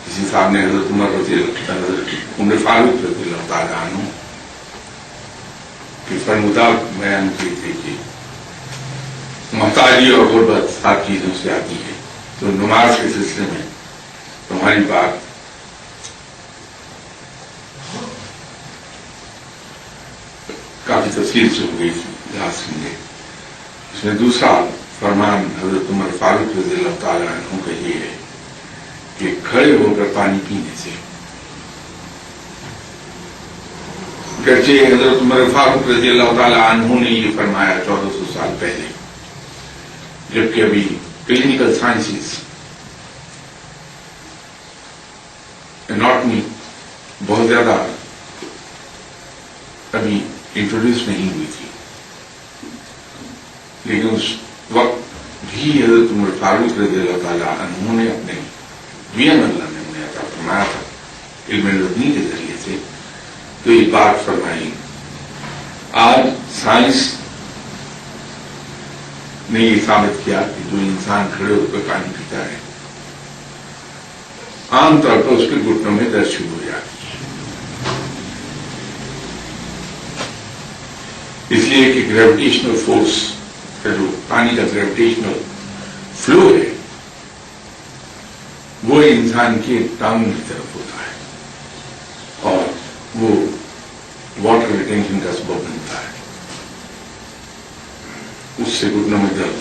A: کسی صاحب نے حضرت عمر فاروق رضی اللہ تعالیٰ عنہ کے فرمودات بیان کیے تھے کہ محتاجی اور غربت 7 چیزوں سے آتی ہے. تو نماز کے سلسلے میں تمہاری بات کافی تفصیل سے ہو گئی تھی لاسٹ سنڈے. اس میں دوسرا فرمان حضرت عمر فاروق رضی اللہ تعالیٰ عنہ کا یہ ہے کہ کھڑے ہو کر پانی پینے سے، گرچہ حضرت عمر فاروق رضی اللہ تعالیٰ عنہ نے یہ فرمایا 1400 سال پہلے، جبکہ ابھی کلینکل سائنسز اناٹمی بہت زیادہ ابھی انٹروڈیوس نہیں ہوئی تھی. لیکن اس وقت بھی حضرت عمر فاروق رضی اللہ تعالیٰ عنہ نے اپنے اللہ نے انہیں عطا فرمایا تھا علم لدنی کے ذریعے سے تو یہ بات فرمائی. آج سائنس نے یہ ثابت کیا کہ جو انسان کھڑے ہو کر پانی پیتا ہے عام طور پر اس کے گھٹنوں میں درد شروع ہو جاتی ہے، اس لیے کہ گریویٹیشنل فورس جو پانی کا گریویٹیشنل فلو ہے وہ انسان کے ٹانگوں کی طرف ہوتا ہے اور وہ واٹر ریٹینشن کا سبب بنتا ہے. اس سے گھٹنوں میں درد.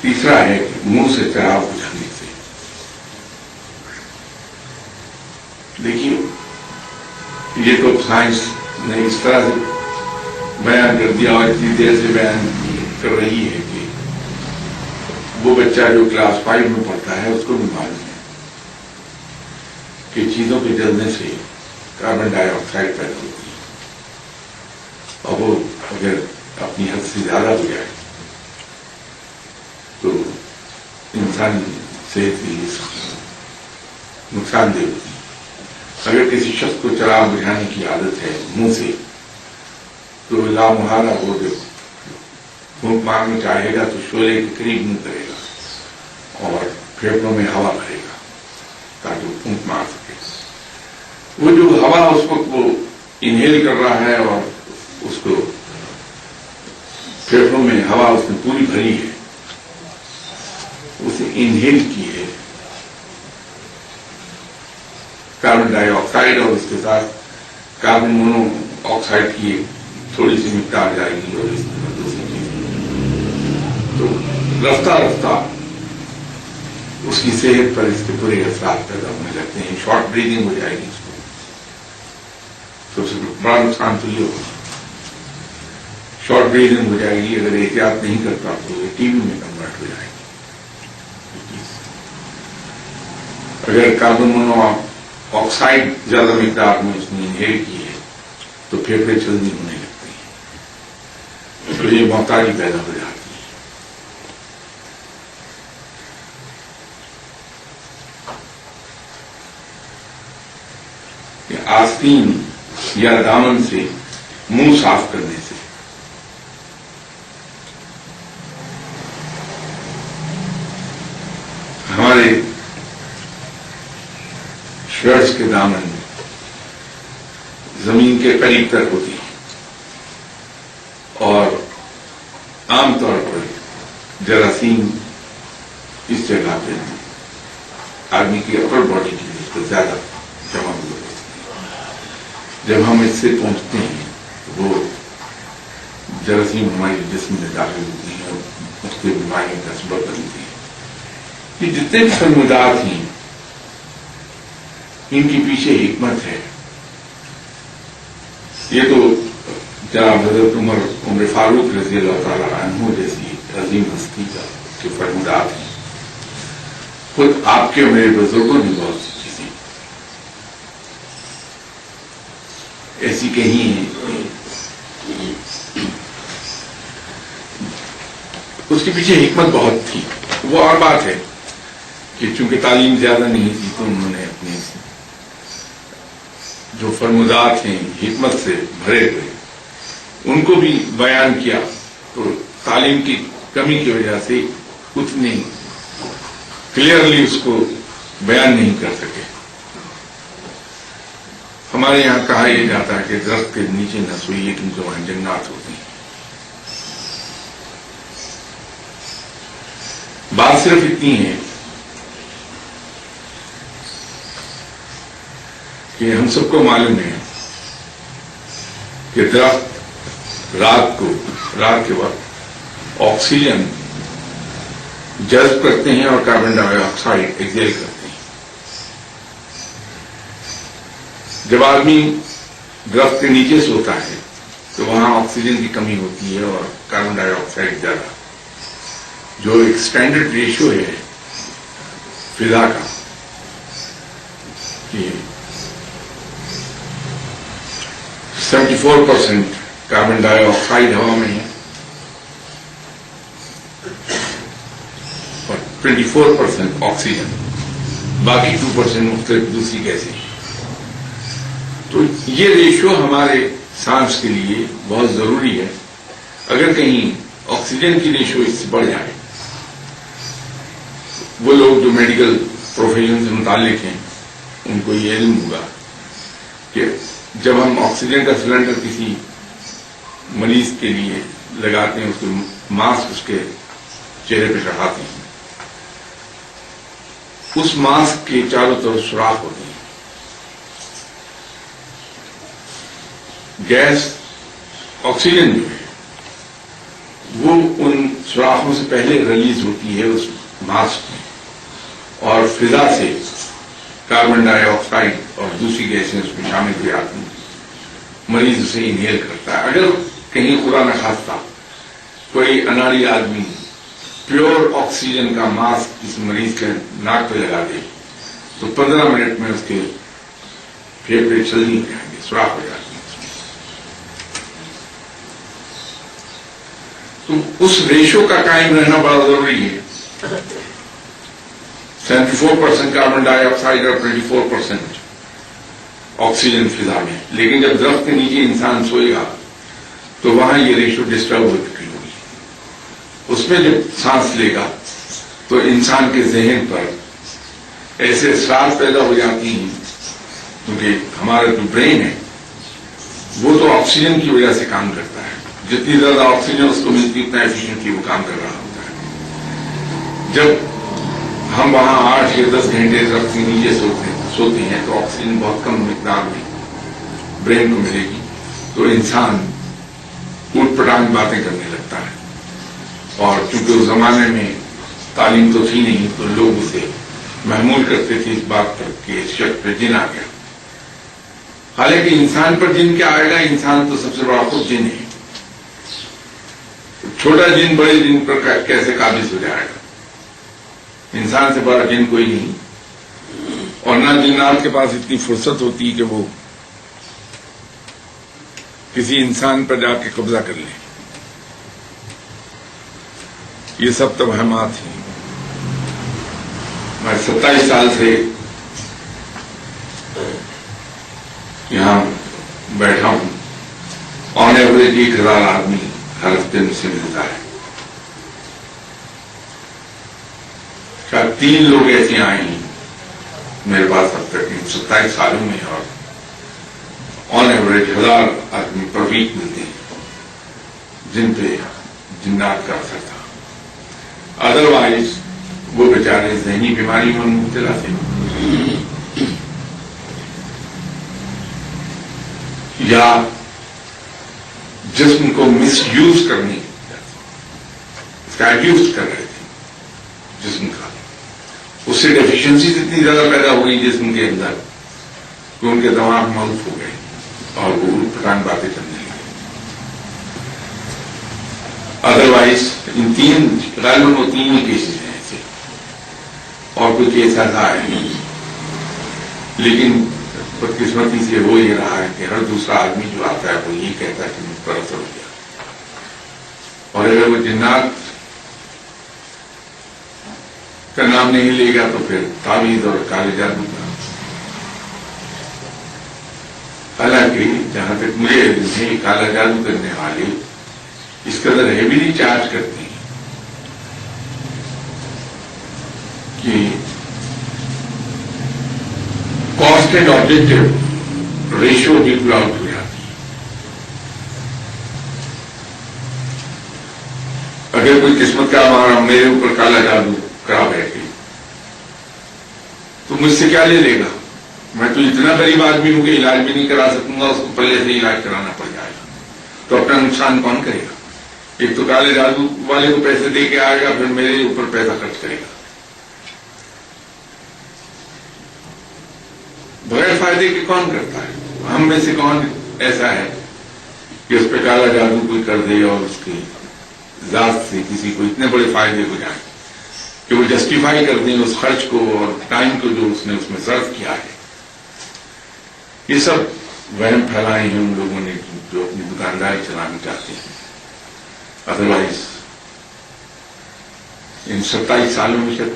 A: تیسرا ہے کہ منہ سے چراغ بجھانے سے. دیکھیے یہ تو سائنس نے اس طرح سے بیان کر دیا اور اتنی دیر سے بیان کر رہی ہے کہ وہ بچہ جو کلاس 5 میں پڑھتا ہے اس کو بھی معلوم ہے کہ چیزوں کے جلنے سے کاربن ڈائی آکسائڈ پیدا ہوتی ہے اور وہ اگر اپنی حد سے زیادہ ہو جائے تو انسانی صحت کے لیے نقصان دہ ہوتی ہے. اگر کسی شخص کو چراغ بجھانے کی عادت ہے منہ سے تو لامحالہ وہ جو پھونک مارنا چاہے گا تو شعلے کے قریب منہ کرے گا اور پھیپھڑوں میں ہوا بھرے گا تاکہ وہ پھونک مار سکے. وہ جو ہوا اس وقت وہ انہیل کر رہا ہے اور اس کو پھیپھڑوں میں ہوا اس نے پوری بھری ہے، اسے انہیل کی ہے کاربن ڈائی آکسائڈ اور اس کے ساتھ کاربن مونو آکسائڈ کی تھوڑی سی مقدار جائے گی اور اس طرح دوسری چیز تو رفتہ رفتہ اس کی صحت پر اس کے برے اثرات پیدا ہونے لگتے ہیں. شارٹ بریدنگ ہو جائے گی اس کو. سب سے بڑا نقصان تو یہ ہوگا شارٹ بریدنگ ہو جائے گی. اگر احتیاط نہیں کرتا تو یہ ٹی بی میں کنورٹ ہو جائے گی. اگر کاربن مونو آکسائڈ زیادہ مقدار میں اس نے انہیل کی ہے تو پھیپھڑے جلدی ہونے لگتے ہیں تو یہ محتاجی پیدا ہو جاتی ہے. آستین یا دامن سے منہ صاف کرنے سے ہمارے شرٹس کے دامن زمین کے قریب تک ہوتی ہیں اور عام طور پر جراثیم اس جگہ پہ آرمی کی اپر باڈی کی نسبت زیادہ جمع ہوئے ہوتی ہے. جب ہم اس سے پہنچتے ہیں تو وہ جراثیم ہمارے جسم میں داخل ہوتی ہیں اور مختلف بیماریوں کا سبب بنتی ہیں. یہ جتنے بھی فرمودات ہیں ان کے پیچھے حکمت ہے. یہ تو جناب حضرت عمر فاروق رضی اللہ تعالیٰ عنہ جیسی عظیم ہستی کا جو فرمودات ہیں. خود آپ کے میرے بزرگوں نے بہت سی چیزیں ایسی کہی ہیں. اس کے پیچھے حکمت بہت تھی. وہ اور بات ہے کہ چونکہ تعلیم زیادہ نہیں تھی تو انہوں نے اپنے جو فرمودات ہیں حکمت سے بھرے ہوئے ان کو بھی بیان کیا تو تعلیم کی کمی کی وجہ سے اتنے کلیئرلی اس کو بیان نہیں کر سکے. ہمارے یہاں کہا یہ جاتا ہے کہ درخت کے نیچے نہ سوئیے کیونکہ وہاں جنات ہوتی ہیں. بات صرف اتنی ہے کہ ہم سب کو معلوم ہے کہ درخت رات کے وقت آکسیجن جذب کرتے ہیں اور کاربن ڈائی آکسائڈ ایکسیل کرتے ہیں. جب آدمی درخت کے نیچے سوتا ہے تو وہاں آکسیجن کی کمی ہوتی ہے اور کاربن ڈائی آکسائڈ زیادہ. جو ایک اسٹینڈرڈ ریشو ہے فضا کا کہ 74% کاربن ڈائی آکسائڈ ہوا میں ہے اور 24% آکسیجن, باقی 2% مختلف دوسری گیسیں. تو یہ ریشو ہمارے سانس کے لیے بہت ضروری ہے. اگر کہیں آکسیجن کی ریشو اس سے بڑھ جائے, وہ لوگ جو میڈیکل پروفیشن سے متعلق ہیں ان کو یہ علم ہوگا کہ جب ہم آکسیجن کا سلنڈر کسی مریض کے لیے لگاتے ہیں, اس کو ماسک اس کے چہرے پہ چڑھاتے ہیں, اس ماسک کے چاروں طرف سوراخ ہوتے ہیں. گیس آکسیجن جو ہے وہ ان سوراخوں سے پہلے ریلیز ہوتی ہے اس ماسک میں, اور فضا سے کاربن ڈائی آکسائڈ اور دوسری گیسیں اس میں شامل ہو جاتی ہیں. مریض اسے انہیل کرتا ہے. اگر کہیں خدا نخواستہ کوئی اناڑی آدمی پیور آکسیجن کا ماسک اس مریض کے ناک پہ لگا دے تو 15 منٹ میں اس کے پھیپھڑے چل نہیں جائیں گے, سوراخ ہو جاتے ہیں. تو اس ریشو کا قائم رہنا بڑا ضروری ہے. 74% کاربن ڈائی آکسائڈ اور 24% آکسیجن فضا میں. لیکن جب درخت کے نیچے انسان سوئے گا تو وہاں یہ ریشو ڈسٹرب ہو چکی ہوگی. اس میں جب سانس لے گا تو انسان کے ذہن پر ایسے اثرات پیدا ہو جاتی ہیں, کیونکہ ہمارا جو برین ہے وہ تو آکسیجن کی وجہ سے کام کرتا ہے. جتنی زیادہ آکسیجن اس کو ملتی اتنا ایفیشینٹلی وہ کام کر رہا ہوتا ہے. جب ہم وہاں 8 یا 10 گھنٹے درخت کے نیچے سوتے ہیں تو آکسیجن بہت کم مقدار میں برین کو ملے گی, تو انسان اوٹ پٹانگ باتیں کرنے لگتا ہے. اور چونکہ اس زمانے میں تعلیم تو تھی نہیں تو لوگ اسے محمول کرتے تھے اس بات پر کہ اس شخص پہ جن آ گیا. حالانکہ انسان پر جن کیا آئے گا, انسان تو سب سے بڑا خود جن ہے. چھوٹا جن بڑے جن پر کیسے قابض ہو جائے گا؟ انسان سے بڑا جن کوئی نہیں. اور نہ جنات کے پاس اتنی فرصت ہوتی کہ وہ کسی انسان پر جا کے قبضہ کر لیں. یہ سب توہمات ہیں. میں 27 سال سے یہاں بیٹھا ہوں. آن ایوریج 1000 آدمی ہر ہفتے مجھ سے ملتا ہے. شاید 3 لوگ ایسے آئے ہیں میرے پاس اب تک 27 سالوں میں, اور آن ایوریج 1000 آدمی پر ویک ملتے ہیں جن پہ جنات کا اثر تھا. ادروائز وہ بیچارے ذہنی بیماری میں مبتلا تھے یا جسم کو مس یوز کرنے اس کا ایبیوز کر رہے تھے جسم کا. اس سے ڈیفیشنسیز اتنی زیادہ پیدا ہو گئی جسم کے اندر کہ ان کے دماغ معروف ہو گئے اور وہ پٹھان باتیں کرنے لگے. ادروائز ان تین غالباً وہ تین ہی کیسز ہیں ایسے, اور کوئی کیس ایسا ہے لیکن بدقسمتی سے وہ یہ رہا ہے کہ ہر دوسرا آدمی جو آتا ہے وہ یہی کہتا ہے کہ مجھ پر اثر ہو گیا. اور اگر وہ جنات کا نام نہیں لے گا تو پھر تعویذ اور کالے جادو کا. حالانکہ جہاں تک مجھے علم ہے کالا جادو کرنے والے اس قدر ہیویلی چارج کرتے ہیں کہ کاسٹ اینڈ آبجیکٹو ریشو بالکل آؤٹ ہو جاتی ہے. اگر کوئی قسمت کا ہمارا میرے اوپر کالا جادو کرا بیٹھے تو مجھ سے کیا لے لے گا؟ میں تو اتنا غریب آدمی ہوں کہ علاج بھی نہیں کرا سکوں گا, اس کو پہلے سے علاج کرانا پڑ جائے گا. تو اپنا نقصان کون کرے گا؟ ایک تو کالے جادو والے کو پیسے دے کے آئے گا, پھر میرے اوپر پیسہ خرچ کرے گا. بغیر فائدے کے کون کرتا ہے؟ ہم میں سے کون ایسا ہے کہ اس پہ کالا جادو کوئی کر دے اور اس کی ذات سے کسی کو اتنے بڑے فائدے ہو جائیں کہ وہ جسٹیفائی کر دیں اس خرچ کو اور ٹائم کو جو اس نے اس میں صرف کیا ہے. یہ سب وہم پھیلائے ہیں ان لوگوں نے جو اپنی دکانداری چلانا چاہتے ہیں. ادروائز ان 27 سالوں میں شاید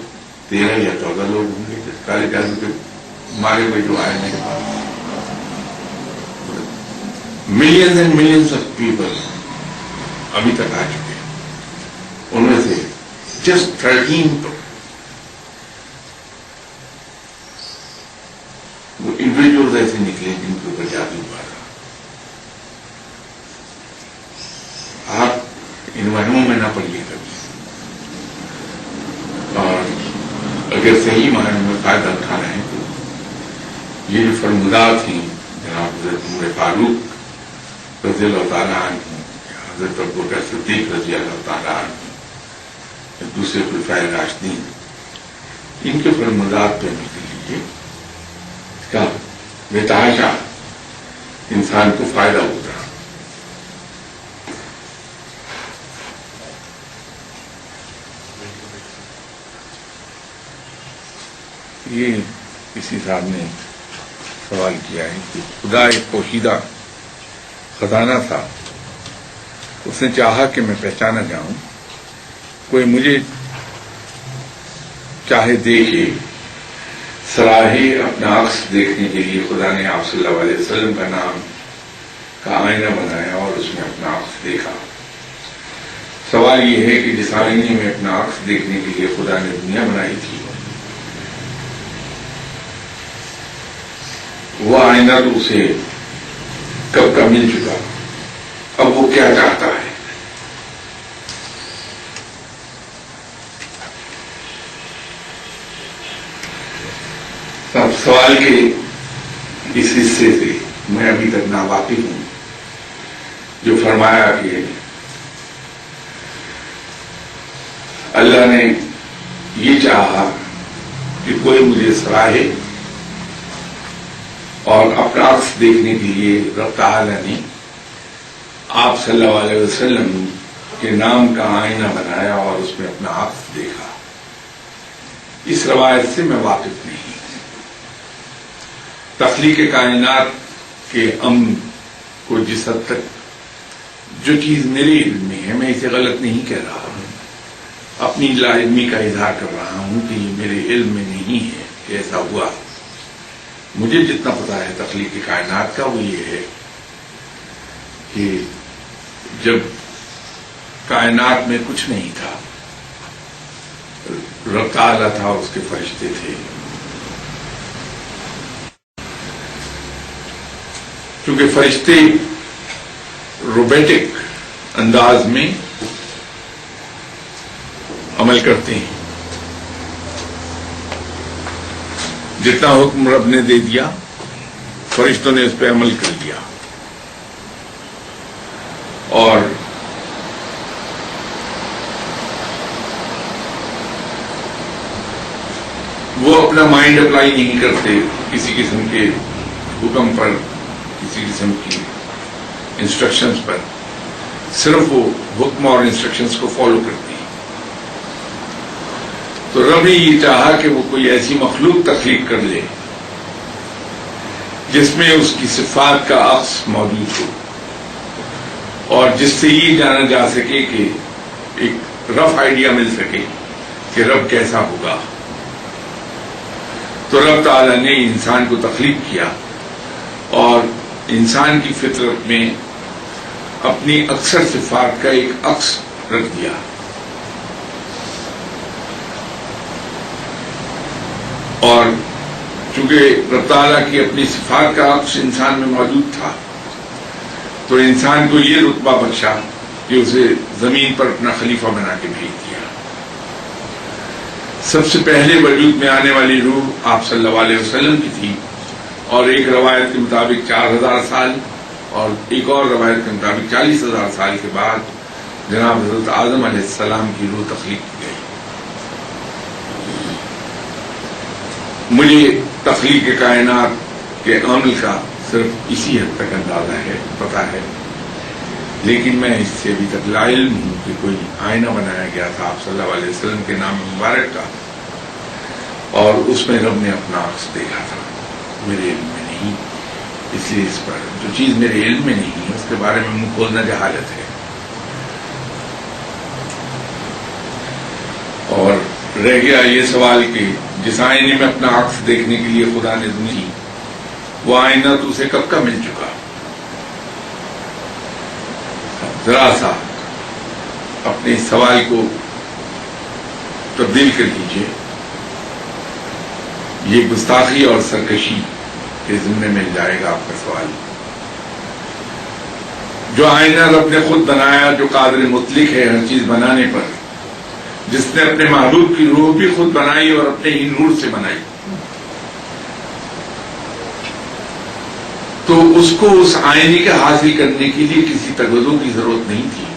A: 13 یا 14 لوگ ہوں گے کالے جادو کے مارے ہوئے جو آئے میرے پاس. Millions and millions of people ابھی تک آ چکے ہیں. ان میں سے جسٹ 13 وہ انڈیویجولز ایسے نکلے جن کے اوپر جادو ہوا تھا. آپ ان وہموں میں نہ پڑیے کبھی, اور اگر صحیح معنی میں فائدہ اٹھا رہے ہیں تو یہ جو فرمودات ہیں جناب حضرت عمر فاروق رضی اللہ تعالیٰ عنہ, حضرت ابوبکر صدیق رضی اللہ تعالیٰ عنہ, دوسرے خلفائے راشدین, ان کے فرمودات پہ عمل کر لیجیے. اس کا بے تحاشا انسان کو فائدہ ہوتا ہے. یہ کسی صاحب نے سوال کیا ہے کہ خدا ایک پوشیدہ خزانہ تھا, اس نے چاہا کہ میں پہچانا جاؤں, کوئی مجھے چاہے دیکھے, صلاحی اپنا عکس دیکھنے کے لیے خدا نے آپ صلی اللہ علیہ وسلم کا نام کا آئینہ بنایا اور اس میں اپنا عکس دیکھا. سوال یہ ہے کہ جس آئینے میں اپنا عکس دیکھنے کے لیے خدا نے دنیا بنائی تھی وہ آئینہ تو اسے کب کا مل چکا, اب وہ کیا چاہتا ہے؟ سوال کے اس حصے سے میں ابھی تک ناواقف ہوں جو فرمایا کہ اللہ نے یہ چاہا کہ کوئی مجھے سراہے اور اپنا عکس دیکھنے کے لیے رب تعالیٰ نے آپ صلی اللہ علیہ وسلم کے نام کا آئینہ بنایا اور اس میں اپنا عکس دیکھا. اس روایت سے میں واقف نہیں. تخلیق کائنات کے امن کو جس حد تک جو چیز میرے علم میں ہے, میں اسے غلط نہیں کہہ رہا ہوں, اپنی لا علمی کا اظہار کر رہا ہوں کہ یہ میرے علم میں نہیں ہے کہ ایسا ہوا. مجھے جتنا پتا ہے تخلیق کائنات کا وہ یہ ہے کہ جب کائنات میں کچھ نہیں تھا, رب تعالیٰ تھا اور اس کے فرشتے تھے. کیونکہ فرشتے روبوٹک انداز میں عمل کرتے ہیں, جتنا حکم رب نے دے دیا فرشتوں نے اس پہ عمل کر لیا، اور وہ اپنا مائنڈ اپلائی نہیں کرتے کسی قسم کے حکم پر، کسی قسم کی انسٹرکشنز پر، صرف وہ حکم اور انسٹرکشنز کو فالو کرتی ہیں۔ تو رب نے یہ چاہا کہ وہ کوئی ایسی مخلوق تخلیق کر لے جس میں اس کی صفات کا عکس موجود ہو، اور جس سے یہ جانا جا سکے کہ ایک رف آئیڈیا مل سکے کہ رب کیسا ہوگا۔ تو رب تعالیٰ نے انسان کو تخلیق کیا اور انسان کی فطرت میں اپنی اکثر صفات کا ایک عکس رکھ دیا۔ اور چونکہ رب تعالیٰ کی اپنی صفات کا عکس انسان میں موجود تھا تو انسان کو یہ رتبہ بخشا کہ اسے زمین پر اپنا خلیفہ بنا کے بھیج دیا۔ سب سے پہلے وجود میں آنے والی روح آپ صلی اللہ علیہ وسلم کی تھی، اور ایک روایت کے مطابق 4000 سال اور ایک اور روایت کے مطابق 40,000 سال کے بعد جناب حضرت آدم علیہ السلام کی روح تخلیق کی گئی۔ مجھے تخلیق کائنات کے عمل کا صرف اسی حد تک اندازہ ہے، پتہ ہے، لیکن میں اس سے ابھی تک لا علم ہوں کہ کوئی آئینہ بنایا گیا تھا آپ صلی اللہ علیہ وسلم کے نام مبارک کا، اور اس میں رب نے اپنا عکس دیکھا تھا۔ میرے علم میں نہیں، اس لیے اس پر جو چیز میرے علم میں نہیں ہے اس کے بارے میں منہ کھولنا جہالت ہے۔ اور رہ گیا یہ سوال کہ جس آئینے میں اپنا عکس دیکھنے کے لیے خدا نے دی، وہ آئینہ تو اسے کب کا مل چکا؟ ذرا سا اپنے سوال کو تبدیل کر لیجیے، یہ گستاخی اور سرکشی کے ذمے مل جائے گا آپ کا سوال۔ جو آئینہ رب نے خود بنایا، جو قادر مطلق ہے ہر چیز بنانے پر، جس نے اپنے محبوب کی روح بھی خود بنائی اور اپنے ہی نور سے بنائی، تو اس کو اس آئینے کے حاصل کرنے کے لیے کسی تغذوں کی ضرورت نہیں تھی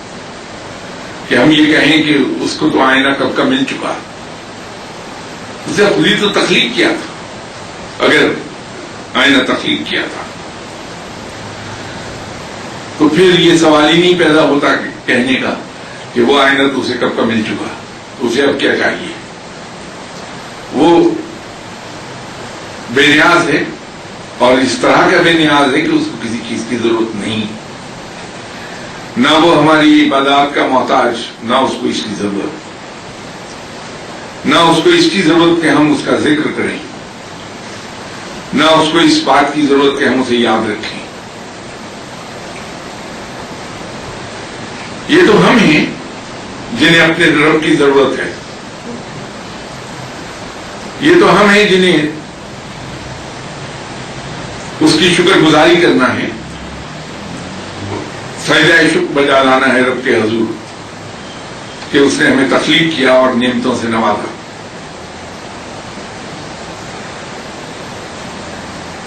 A: کہ ہم یہ کہیں کہ اس کو تو آئینہ کب کا مل چکا۔ اسے خود ہی تو تخلیق کیا تھا۔ اگر آئینہ تخلیق کیا تھا تو پھر یہ سوال ہی نہیں پیدا ہوتا کہنے کا کہ وہ آئینہ تو اسے کب کا مل چکا، اسے اب کیا چاہیے۔ وہ بے نیاز ہے، اور اس طرح کا بے نیاز ہے کہ اس کو کسی چیز کی ضرورت نہیں، نہ وہ ہماری عبادات کا محتاج، نہ اس کو اس کی ضرورت، نہ اس کو اس کی ضرورت کہ ہم اس کا ذکر کریں، نہ اس کو اس بات کی ضرورت کہ ہم اسے یاد رکھیں۔ یہ تو ہم ہیں جنہیں اپنے رب کی ضرورت ہے، یہ تو ہم ہیں جنہیں اس کی شکر گزاری کرنا ہے، سجدہ شکر بجا لانا ہے رب کے حضور کہ اس نے ہمیں تخلیق کیا اور نعمتوں سے نوازا۔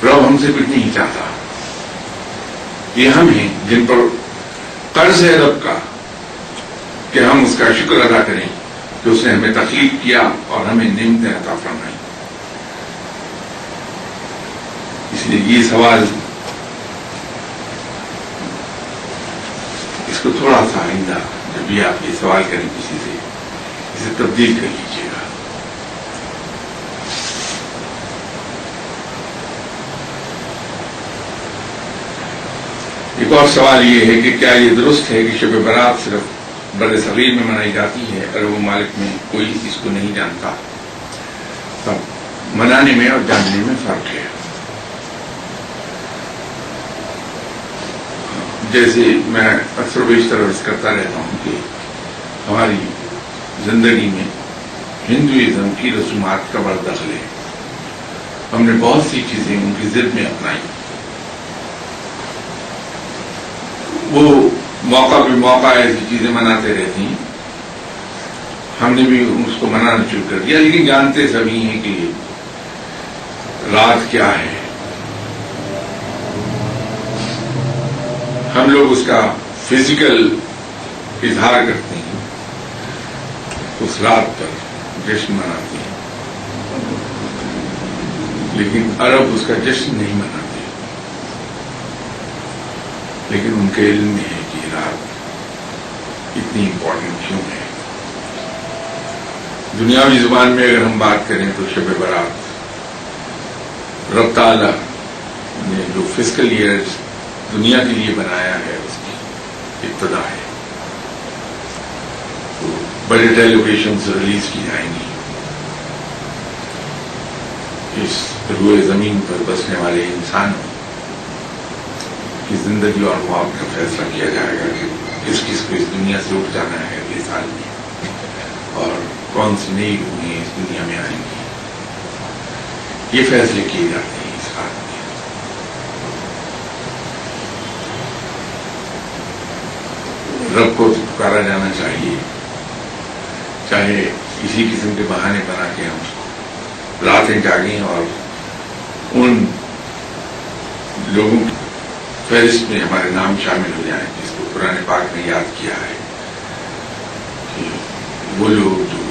A: رب ہم سے کچھ نہیں چاہتا، یہ ہم ہیں جن پر قرض ہے رب کا کہ ہم اس کا شکر ادا کریں کہ اس نے ہمیں تخلیق کیا اور ہمیں نعمتیں عطا فرمائیں۔ اس لیے یہ سوال اس کو تھوڑا سا آئندہ جب بھی آپ یہ سوال کریں کسی سے، اسے تبدیل کر لیجیے گا۔ ایک اور سوال یہ ہے کہ کیا یہ درست ہے کہ شب برات صرف بر صغیر میں منائی جاتی ہے، عرب ممالک میں کوئی اس کو نہیں جانتا؟ تب منانے میں اور جاننے میں فرق ہے۔ جیسے میں اکثر بیشتر عرض کرتا رہتا ہوں کہ ہماری زندگی میں ہندوازم کی رسومات کا بڑا دخل ہے۔ ہم نے بہت سی چیزیں ان کی ضد میں اپنائی، وہ موقع پہ موقع ایسی چیزیں مناتے رہتی ہیں، ہم نے بھی اس کو منانا شروع کر دیا، لیکن جانتے سبھی ہیں کہ رات کیا ہے. ہم لوگ اس کا فزیکل اظہار کرتے ہیں، اس رات پر جشن مناتے ہیں، لیکن عرب اس کا جشن نہیں مناتے. لیکن ان کے علم میں ہے کہ یہ رات اتنی امپورٹنٹ کیوں ہے. دنیاوی زبان میں اگر ہم بات کریں تو شب برات رب تعالیٰ نے جو فزیکل ایئر دنیا کے لیے بنایا ہے اس کی ابتدا ہے. تو بڑے ڈیلیبریشنز ریلیز کی جائیں گی. اس روئے زمین پر بسنے والے انسانوں کی زندگی اور موت کا فیصلہ کیا جائے گا کہ کس کو اس دنیا سے اٹھ جانا ہے اگلے سال میں، اور کون سی نئی روحیں اس دنیا میں آئیں گی. یہ فیصلے کیے جاتے ہیں اس رات میں. رب کو پکارا جانا چاہیے، چاہے کسی قسم کے بہانے بنا کے ہم راتیں جاگیں اور ان لوگوں کی فہرست میں ہمارے نام شامل ہو جائیں جس کو قرآن پاک نے یاد کیا ہے کہ وہ لوگ جو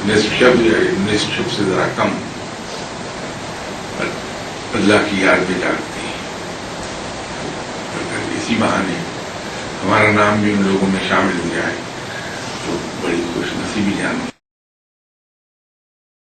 A: نصف شب سے ذرا کم اللہ کی یاد میں جاگتے ہیں. اگر اسی بہانے ہمارا نام بھی ان لوگوں میں شامل ہو جائے تو بڑی خوش نصیبی جانو.